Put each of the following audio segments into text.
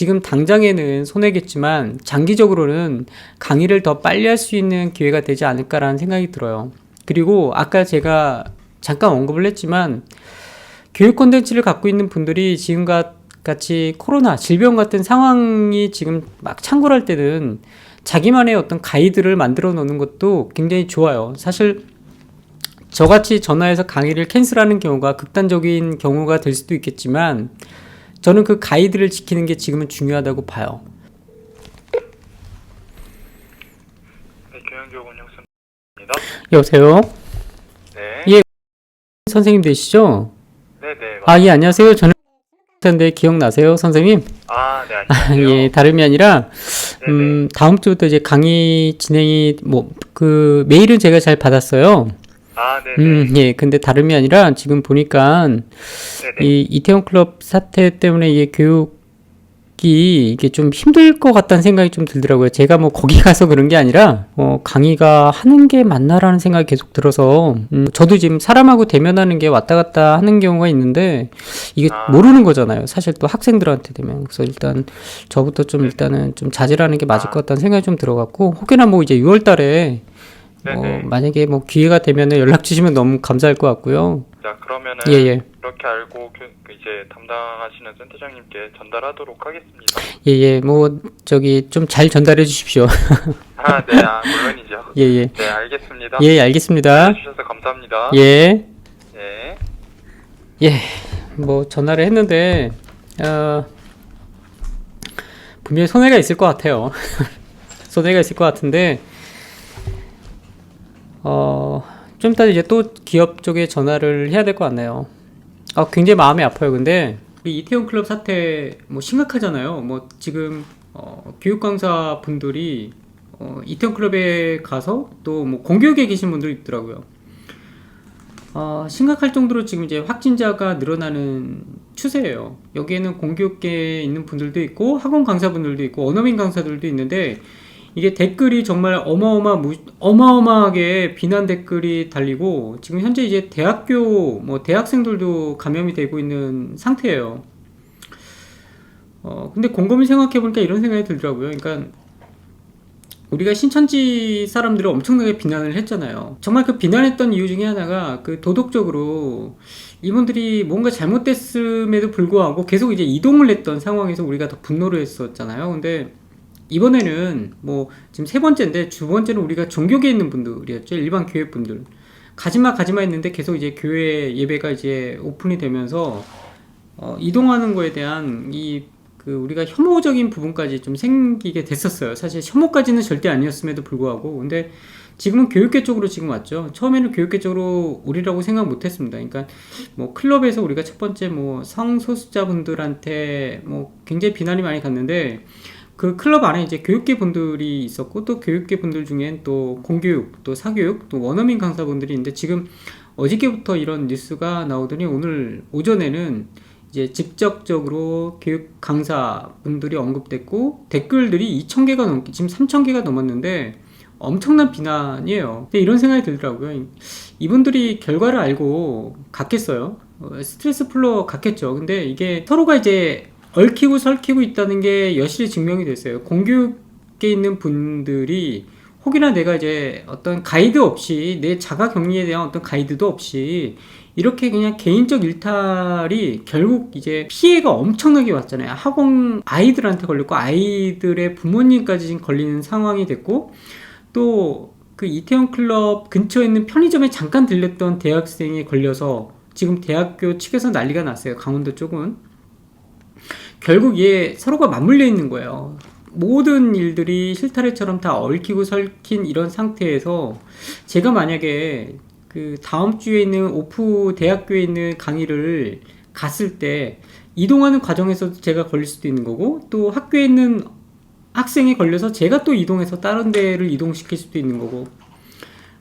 지금 당장에는 손해겠지만 장기적으로는 강의를 더 빨리 할 수 있는 기회가 되지 않을까라는 생각이 들어요. 그리고 아까 제가 잠깐 언급을 했지만 교육 콘텐츠를 갖고 있는 분들이 지금과 같이 코로나, 질병 같은 상황이 지금 막 창궐할 때는 자기만의 어떤 가이드를 만들어 놓는 것도 굉장히 좋아요. 사실 저같이 전화해서 강의를 캔슬하는 경우가 극단적인 경우가 될 수도 있겠지만 저는 그 가이드를 지키는 게 지금은 중요하다고 봐요. 네, 교양교육 운영센터입니다. 여보세요? 네. 예, 선생님 되시죠? 네네. 아, 예, 안녕하세요. 저는 인데 기억나세요, 선생님? 아, 네, 안녕하세요. 예, 다름이 아니라 네네. 다음 주부터 이제 강의 진행이 메일은 제가 잘 받았어요. 아, 네네. 예, 근데 다름이 아니라 지금 보니까 네네. 이 이태원 클럽 사태 때문에 이게 교육이 이게 좀 힘들 것 같다는 생각이 좀 들더라고요. 제가 뭐 거기 가서 그런 게 아니라 강의가 하는 게 맞나라는 생각이 계속 들어서 저도 지금 사람하고 대면하는 게 왔다 갔다 하는 경우가 있는데 이게 모르는 거잖아요. 사실 또 학생들한테 되면. 그래서 일단 저부터 좀 일단은 좀 자제하는 게 맞을 것 같다는 생각이 좀 들어갔고 혹여나 뭐 이제 6월 달에 네네. 만약에 뭐 기회가 되면은 연락 주시면 너무 감사할 것 같고요. 자, 그러면은 예. 이렇게 알고 이제 담당하시는 센터장님께 전달하도록 하겠습니다. 예. 뭐 저기 좀 잘 전달해 주십시오. 아, 네. 아, 물론이죠. 예. 네, 알겠습니다. 예, 알겠습니다. 해주셔서 감사합니다. 예. 네. 예. 뭐 전화를 했는데 분명히 손해가 있을 것 같아요. 손해가 있을 것 같은데 좀 이따 이제 또 기업 쪽에 전화를 해야 될 것 같네요. 굉장히 마음이 아파요. 근데 우리 이태원 클럽 사태 뭐 심각하잖아요. 뭐 지금 교육 강사 분들이 이태원 클럽에 가서 또 뭐 공교육에 계신 분들이 있더라고요. 심각할 정도로 지금 이제 확진자가 늘어나는 추세예요. 여기에는 공교육계에 있는 분들도 있고 학원 강사분들도 있고 원어민 강사들도 있는데 이게 댓글이 정말 어마어마하게 비난 댓글이 달리고 지금 현재 이제 대학교 뭐 대학생들도 감염이 되고 있는 상태예요. 근데 곰곰이 생각해 보니까 이런 생각이 들더라고요. 그러니까 우리가 신천지 사람들을 엄청나게 비난을 했잖아요. 정말 그 비난했던 이유 중에 하나가 그 도덕적으로 이분들이 뭔가 잘못됐음에도 불구하고 계속 이제 이동을 했던 상황에서 우리가 더 분노를 했었잖아요. 근데 이번에는 뭐 지금 세 번째인데 두 번째는 우리가 종교계에 있는 분들이었죠. 일반 교회 분들 가지마 했는데 계속 이제 교회 예배가 이제 오픈이 되면서 이동하는 거에 대한 우리가 혐오적인 부분까지 좀 생기게 됐었어요. 사실 혐오까지는 절대 아니었음에도 불구하고 근데 지금은 교육계 쪽으로 지금 왔죠. 처음에는 교육계 쪽으로 오리라고 생각 못했습니다. 그러니까 뭐 클럽에서 우리가 첫 번째 뭐 성소수자분들한테 뭐 굉장히 비난이 많이 갔는데 그 클럽 안에 이제 교육계 분들이 있었고 또 교육계 분들 중엔 또 공교육, 또 사교육, 또 원어민 강사분들이 있는데 지금 어저께부터 이런 뉴스가 나오더니 오늘 오전에는 이제 직접적으로 교육 강사분들이 언급됐고 댓글들이 2,000개가 넘게 지금 3,000개가 넘었는데 엄청난 비난이에요. 근데 이런 생각이 들더라고요. 이분들이 결과를 알고 갔겠어요? 스트레스 풀러 갔겠죠. 근데 이게 서로가 이제 얽히고 설키고 있다는 게 여실히 증명이 됐어요. 공교육에 있는 분들이 혹여나 내가 이제 어떤 가이드 없이 내 자가 격리에 대한 어떤 가이드도 없이 이렇게 그냥 개인적 일탈이 결국 이제 피해가 엄청나게 왔잖아요. 학원 아이들한테 걸렸고 아이들의 부모님까지 지금 걸리는 상황이 됐고 또 그 이태원 클럽 근처에 있는 편의점에 잠깐 들렸던 대학생이 걸려서 지금 대학교 측에서 난리가 났어요. 강원도 쪽은. 결국 얘 서로가 맞물려 있는 거예요. 모든 일들이 실타래처럼 다 얽히고 설킨 이런 상태에서 제가 만약에 그 다음 주에 있는 오프 대학교에 있는 강의를 갔을 때 이동하는 과정에서도 제가 걸릴 수도 있는 거고 또 학교에 있는 학생이 걸려서 제가 또 이동해서 다른 데를 이동시킬 수도 있는 거고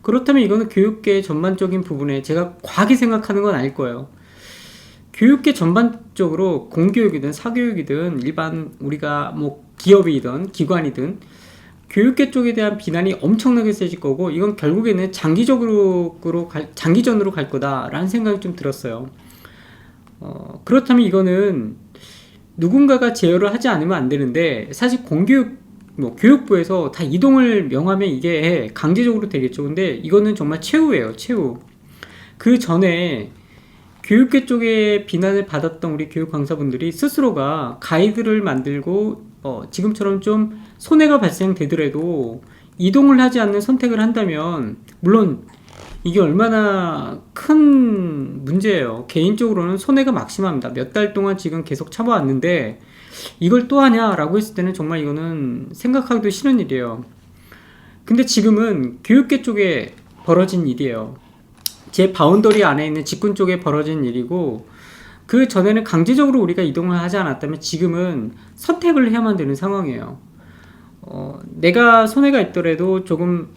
그렇다면 이거는 교육계 전반적인 부분에 제가 과하게 생각하는 건 아닐 거예요. 교육계 전반적으로 공교육이든 사교육이든 일반 우리가 뭐 기업이든 기관이든 교육계 쪽에 대한 비난이 엄청나게 세질 거고 이건 결국에는 장기전으로 갈 거다라는 생각이 좀 들었어요. 그렇다면 이거는 누군가가 제어를 하지 않으면 안 되는데, 사실 공교육 교육부에서 다 이동을 명하면 이게 강제적으로 되겠죠. 근데 이거는 정말 최후예요, 최후. 그 전에 교육계 쪽에 비난을 받았던 우리 교육 강사분들이 스스로가 가이드를 만들고 지금처럼 좀 손해가 발생되더라도 이동을 하지 않는 선택을 한다면, 물론 이게 얼마나 큰 문제예요. 개인적으로는 손해가 막심합니다. 몇 달 동안 지금 계속 참아왔는데 이걸 또 하냐라고 했을 때는 정말 이거는 생각하기도 싫은 일이에요. 근데 지금은 교육계 쪽에 벌어진 일이에요. 제 바운더리 안에 있는 직군 쪽에 벌어진 일이고, 그 전에는 강제적으로 우리가 이동을 하지 않았다면 지금은 선택을 해야만 되는 상황이에요. 내가 손해가 있더라도 조금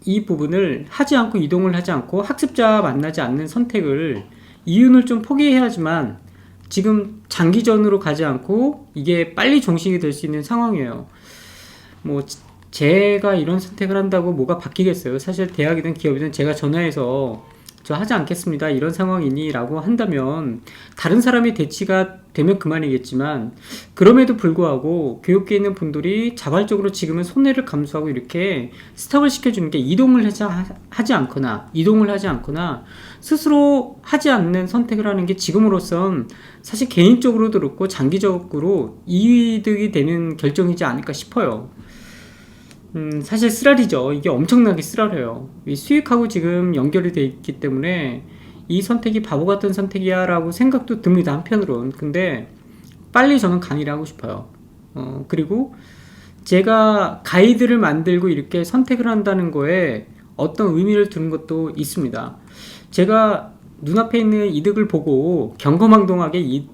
이 부분을 하지 않고 이동을 하지 않고 학습자 만나지 않는 선택을, 이윤을 좀 포기해야지만 지금 장기전으로 가지 않고 이게 빨리 종식이 될 수 있는 상황이에요. 뭐 제가 이런 선택을 한다고 뭐가 바뀌겠어요? 사실 대학이든 기업이든 제가 전화해서 저 하지 않겠습니다, 이런 상황이니? 라고 한다면 다른 사람이 대치가 되면 그만이겠지만, 그럼에도 불구하고 교육계에 있는 분들이 자발적으로 지금은 손해를 감수하고 이렇게 스탑을 시켜주는 게, 이동을 하지 않거나 스스로 하지 않는 선택을 하는 게 지금으로선 사실 개인적으로도 그렇고 장기적으로 이득이 되는 결정이지 않을까 싶어요. 사실 쓰라리죠. 이게 엄청나게 쓰라려요. 이 수익하고 지금 연결이 돼 있기 때문에 이 선택이 바보 같은 선택이야 라고 생각도 듭니다, 한편으론. 근데 빨리 저는 강의를 하고 싶어요. 그리고 제가 가이드를 만들고 이렇게 선택을 한다는 거에 어떤 의미를 두는 것도 있습니다. 제가 눈앞에 있는 이득을 보고 경거망동하게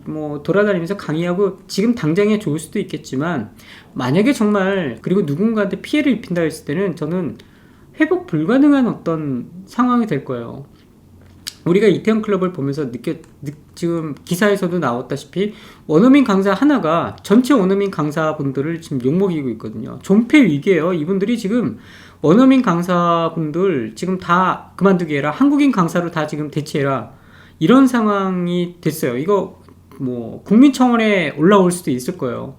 돌아다니면서 강의하고 지금 당장에 좋을 수도 있겠지만, 만약에 정말 그리고 누군가한테 피해를 입힌다 했을 때는 저는 회복 불가능한 어떤 상황이 될 거예요. 우리가 이태원 클럽을 보면서 지금 기사에서도 나왔다시피 원어민 강사 하나가 전체 원어민 강사분들을 지금 욕먹이고 있거든요. 존폐 위기예요. 이분들이 지금 원어민 강사분들 지금 다 그만두게 해라, 한국인 강사로 다 지금 대체해라, 이런 상황이 됐어요. 이거 국민청원에 올라올 수도 있을 거예요.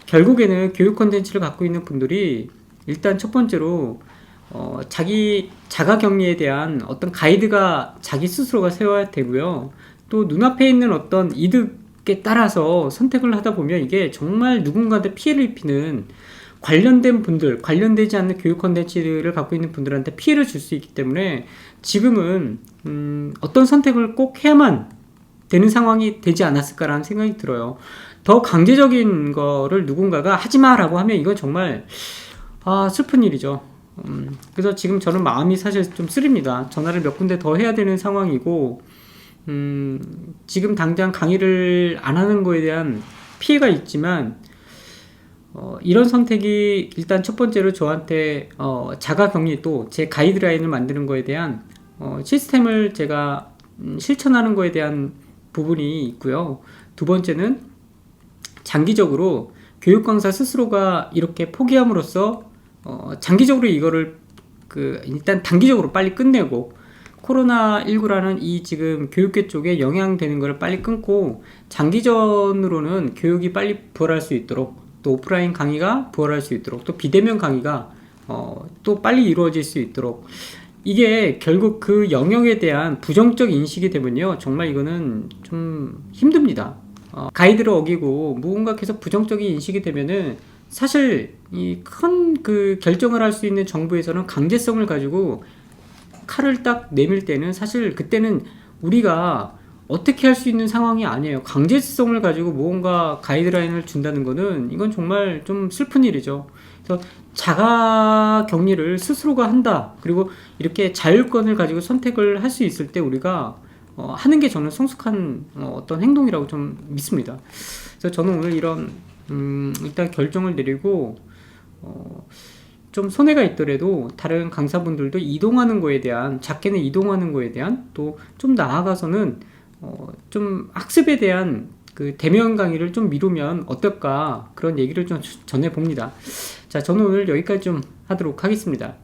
결국에는 교육 콘텐츠를 갖고 있는 분들이 일단 첫 번째로 자기 자가격리에 대한 어떤 가이드가 자기 스스로가 세워야 되고요. 또 눈앞에 있는 어떤 이득에 따라서 선택을 하다 보면 이게 정말 누군가한테 피해를 입히는, 관련된 분들, 관련되지 않는 교육 콘텐츠를 갖고 있는 분들한테 피해를 줄 수 있기 때문에 지금은 어떤 선택을 꼭 해야만 되는 상황이 되지 않았을까라는 생각이 들어요. 더 강제적인 거를 누군가가 하지마 라고 하면 이건 정말 슬픈 일이죠. 그래서 지금 저는 마음이 사실 좀 쓰립니다. 전화를 몇 군데 더 해야 되는 상황이고, 지금 당장 강의를 안 하는 거에 대한 피해가 있지만, 이런 선택이 일단 첫 번째로 저한테 자가격리, 또 제 가이드라인을 만드는 거에 대한 시스템을 제가 실천하는 거에 대한 부분이 있고요. 두 번째는 장기적으로 교육 강사 스스로가 이렇게 포기함으로써 장기적으로 이거를 일단 단기적으로 빨리 끝내고, 코로나19라는 이 지금 교육계 쪽에 영향되는 걸 빨리 끊고, 장기전으로는 교육이 빨리 부활할 수 있도록, 또 오프라인 강의가 부활할 수 있도록, 또 비대면 강의가 또 빨리 이루어질 수 있도록, 이게 결국 그 영역에 대한 부정적 인식이 되면요, 정말 이거는 좀 힘듭니다. 가이드를 어기고 무언가 계속 부정적인 인식이 되면은 사실 이 큰 결정을 할 수 있는 정부에서는 강제성을 가지고 칼을 딱 내밀 때는, 사실 그때는 우리가 어떻게 할 수 있는 상황이 아니에요. 강제성을 가지고 무언가 가이드라인을 준다는 거는 이건 정말 좀 슬픈 일이죠. 그래서 자가 격리를 스스로가 한다, 그리고 이렇게 자율권을 가지고 선택을 할 수 있을 때 우리가 하는 게 저는 성숙한 어떤 행동이라고 좀 믿습니다. 그래서 저는 오늘 이런 일단 결정을 내리고, 좀 손해가 있더라도 다른 강사분들도 이동하는 거에 대한, 작게는 이동하는 거에 대한, 또 좀 나아가서는 좀 학습에 대한 그 대면 강의를 좀 미루면 어떨까, 그런 얘기를 좀 전해봅니다. 자, 저는 오늘 여기까지 좀 하도록 하겠습니다.